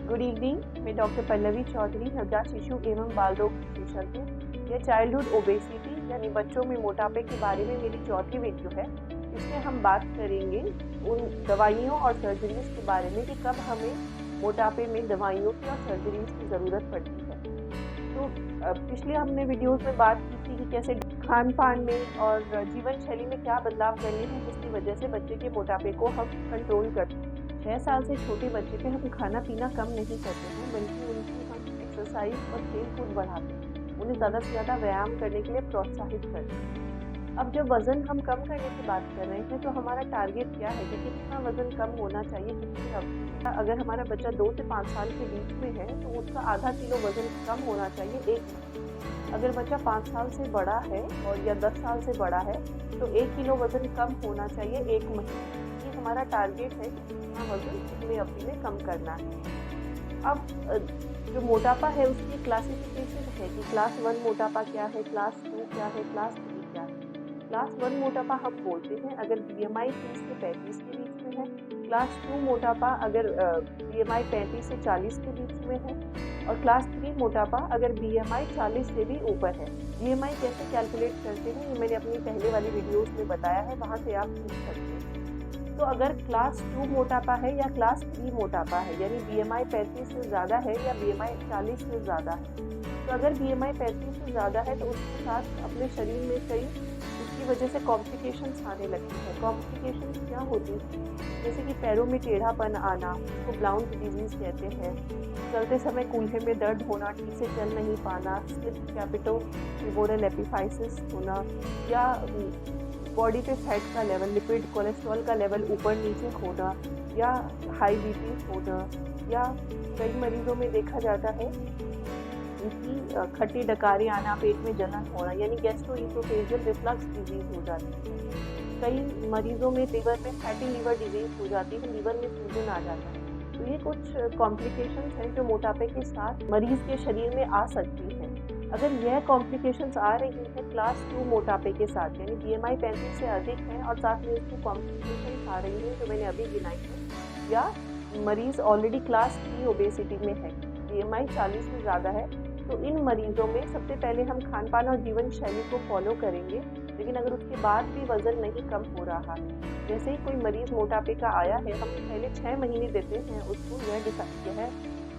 Good evening. मैं doctor Pallavi Chaudhary, नवजात शिशु एवं बाल रोग विशेषज्ञ। यह चाइल्डहुड ओबेसिटी यानी बच्चों में मोटापे के बारे में मेरी चौथी वीडियो है। इसमें हम बात करेंगे उन दवाइयों और सर्जरीज के बारे में कि कब हमें मोटापे में दवाइयों की और सर्जरीज की ज़रूरत पड़ती है। तो पिछले हमने वीडियोस में बात की थी कि कैसे खान पान में और जीवन शैली में क्या बदलाव करने हैं जिसकी वजह से बच्चे के मोटापे को हम कंट्रोल करते हैं। 6 साल से छोटे बच्चे पे हम खाना पीना कम नहीं करते हैं, बल्कि उनकी हम एक्सरसाइज और खेल कूद बढ़ाते हैं, उन्हें ज़्यादा से ज़्यादा व्यायाम करने के लिए प्रोत्साहित करते हैं। अब जब वज़न हम कम करने की बात कर रहे हैं तो हमारा टारगेट क्या है कि कितना वज़न कम होना चाहिए, कितनी अवधि। अगर हमारा बच्चा 2 से 5 साल के बीच में है तो उसका आधा किलो वज़न कम होना चाहिए 1 महीने। अगर बच्चा 5 साल से बड़ा है और या 10 साल से बड़ा है तो 1 किलो वज़न कम होना चाहिए 1 महीने। ये हमारा टारगेट है कि कितना वज़न कितनी अवधि में कम करना है। अब जो मोटापा है उसकी क्लासिफिकेशन है कि क्लास 1 मोटापा क्या है, क्लास 2 क्या है, क्लास 3 क्या है। क्लास 1 मोटापा हम बोलते हैं अगर BMI 30 से 35 के बीच में है। क्लास 2 मोटापा अगर BMI 35 से 40 के बीच में है। और क्लास 3 मोटापा अगर BMI 40 से भी ऊपर है। BMI कैसे कैलकुलेट करते हैं ये मैंने अपनी पहले वाली वीडियोस में बताया है, वहाँ से आप सीख सकते हैं। तो अगर क्लास 2 मोटापा है या क्लास 3 मोटापा है यानी BMI 35 से ज़्यादा है या BMI 40 से ज़्यादा है, तो अगर BMI 35 से ज़्यादा है तो उसके साथ अपने शरीर में कई उसकी वजह से कॉम्प्लिकेशंस आने लगती हैं। कॉम्प्लिकेशंस क्या होती हैं, जैसे कि पैरों में टेढ़ापन आना, उसको ब्लाउन डिजीज़ कहते हैं। चलते समय कूल्हे में दर्द होना, ठीक से चल नहीं पाना, स्लिप कैपिटो फिबोरल एपिफाइसिस होना, या बॉडी पे फैट का लेवल, लिपिड कोलेस्ट्रॉल का लेवल ऊपर नीचे होना, या हाई बीपी होना, या कई मरीजों में देखा जाता है कि खट्टी डकारी आना, पेट में जलन होना यानी गैस्ट्रोइसोफेजियल रिफ्लक्स डिजीज हो जाती है। कई मरीजों में लीवर में फैटी लीवर डिजीज हो जाती है, लीवर में सूजन आ जाता है। तो ये कुछ कॉम्प्लिकेशंस हैं जो मोटापे के साथ मरीज के शरीर में आ सकती हैं। अगर यह कॉम्प्लिकेशंस आ रही हैं क्लास 2 मोटापे के साथ यानी BMI 35 से अधिक है और साथ में उसकी कॉम्प्लिकेशंस आ रही हैं जो मैंने अभी गिनाई है, या मरीज ऑलरेडी क्लास 3 ओबेसिटी में है, BMI 40 से ज़्यादा है, तो इन मरीजों में सबसे पहले हम खान पान और जीवन शैली को फॉलो करेंगे। लेकिन अगर उसके बाद भी वज़न नहीं कम हो रहा है, जैसे ही कोई मरीज़ मोटापे का आया है, हम पहले 6 महीने देते हैं उसको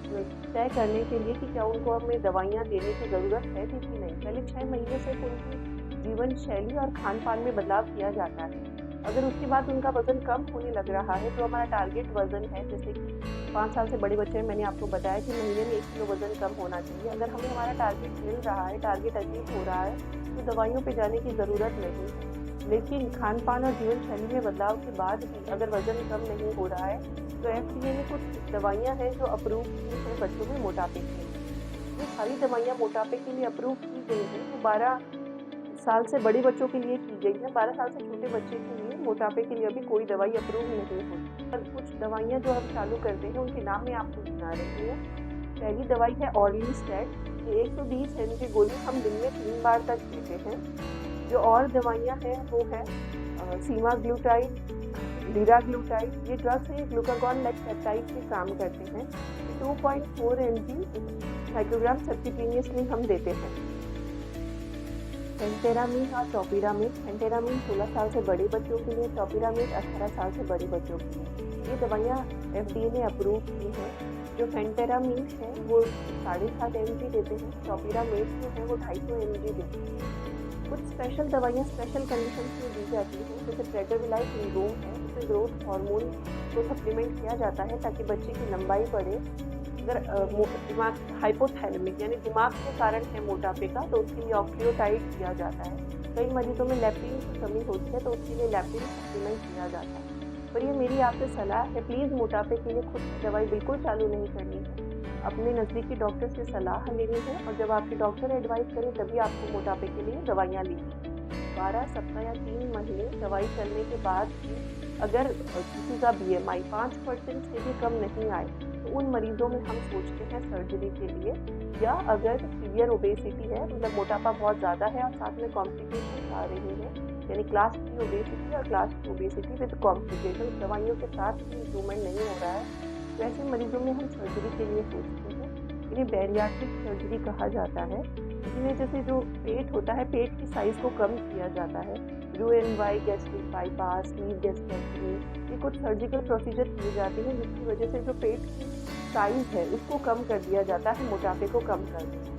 यह तय करने के लिए कि क्या उनको हमें दवाइयाँ देने की ज़रूरत है कि नहीं। पहले 6 महीने से उनकी जीवन शैली और खान पान में बदलाव किया जाता है। अगर उसके बाद उनका वज़न कम होने लग रहा है तो हमारा टारगेट वज़न है, जैसे कि 5 साल से बड़े बच्चे हैं, मैंने आपको बताया कि महीने में 1 किलो वज़न कम होना चाहिए। अगर हमें हमारा टारगेट मिल रहा है, टारगेट अचीव हो रहा है, तो दवाइयों पे जाने की ज़रूरत नहीं है। लेकिन खान पान और जीवन शैली में बदलाव के बाद भी अगर वज़न कम नहीं हो रहा है तो FDA ने कुछ दवाइयाँ हैं जो अप्रूव की हैं बच्चों में मोटापे के लिए। ये सारी दवाइयाँ मोटापे के लिए अप्रूव की गई हैं तो 12 साल से बड़े बच्चों के लिए की गई है। 12 साल से छोटे बच्चे के लिए मोटापे के लिए अभी कोई दवाई अप्रूव नहीं होती। पर कुछ दवाइयाँ जो हम चालू करते हैं उनके नाम मैं आपको सुना रही हूँ। पहली दवाई है ऑर्लिस्टेट। ये 120 mg गोली हम दिन में 3 बार तक देते हैं। जो और दवाइयाँ हैं वो है सीमाग्लूटाइड, लिराग्लूटाइड। ये ड्रग्स हैं, ग्लूकागॉन लाइक पेप्टाइड के काम करते हैं। 2.4 mg माइक्रोग्राम सब्क्यूटेनियसली हम देते हैं। फेंटेरामीन और टोपिरामीड। फेंटेरामीन 16 साल से बड़े बच्चों के लिए, टोपिरामीड 18 साल से बड़े बच्चों के लिए। ये दवाइयाँ FDA ने अप्रूव की हैं। जो फेंटेरामीन है वो 7.5 mg देते हैं, टोपिरामीड जो है वो 250 mg देते हैं। कुछ स्पेशल दवाइयाँ स्पेशल कंडीशंस में दी जाती हैं, जैसे प्रेटरविलाइट सिंड्रोम है, उसमें ग्रोथ हार्मोन को सप्लीमेंट किया जाता है ताकि बच्चे की लंबाई बढ़े। अगर दिमाग हाइपोथैलेमिक यानी दिमाग के कारण है मोटापे का तो उसके लिए ऑक्लियोटाइड दिया जाता है। कई मरीजों में लैप्टिन की कमी होती है तो उसके लिए लैप्टिन सप्लीमेंट दिया जाता है। पर ये मेरी आपसे सलाह है, प्लीज़ मोटापे के लिए खुद की दवाई बिल्कुल चालू नहीं करनी है। अपने नज़दीकी डॉक्टर से सलाह लेनी है और जब आपके डॉक्टर एडवाइस करें तभी आपको मोटापे के लिए दवाइयाँ लेनी है। 12 सप्ताह या 3 महीने दवाई चलने के बाद भी अगर किसी का BMI 5% से भी कम नहीं आए तो उन मरीजों में हम सोचते हैं सर्जरी के लिए। या अगर सीवियर ओबेसिटी है, मतलब मोटापा बहुत ज़्यादा है और साथ में कॉम्प्लिकेशन आ रही है, यानी क्लास 3 ओबेसिटी और क्लास 2 ओबेसिटी विद कॉम्प्लिकेशन, दवाइयों के साथ भी इम्प्रूवमेंट नहीं हो रहा है, तो ऐसे मरीजों में हम सर्जरी के लिए सोचते हैं। इन्हें बैरियाट्रिक सर्जरी कहा जाता है। इसमें जैसे जो पेट होता है, पेट की साइज़ को कम किया जाता है। रोएनवाई गैस्ट्रिक बाईपास, स्लीव गैस्ट्रेक्टमी, ये कुछ सर्जिकल प्रोसीजर किए जाते हैं जिसकी वजह से जो पेट की साइज़ है उसको कम कर दिया जाता है, मोटापे को कम कर देते हैं।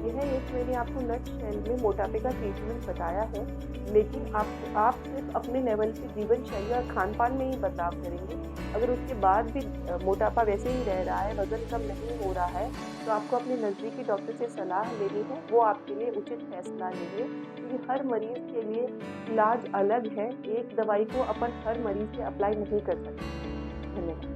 यह एक मैंने आपको नटशेल में मोटापे का ट्रीटमेंट बताया है, लेकिन आप सिर्फ अपने लेवल की जीवन शैली और खान-पान में ही बदलाव करेंगे। अगर उसके बाद भी मोटापा वैसे ही रह रहा है, वज़न कम नहीं हो रहा है, तो आपको अपने नज़दीकी डॉक्टर से सलाह लेनी है, वो आपके लिए उचित फैसला लेंगे। क्योंकि हर मरीज़ के लिए इलाज अलग है, एक दवाई को अपन हर मरीज़ पे अप्लाई नहीं कर सकते। धन्यवाद।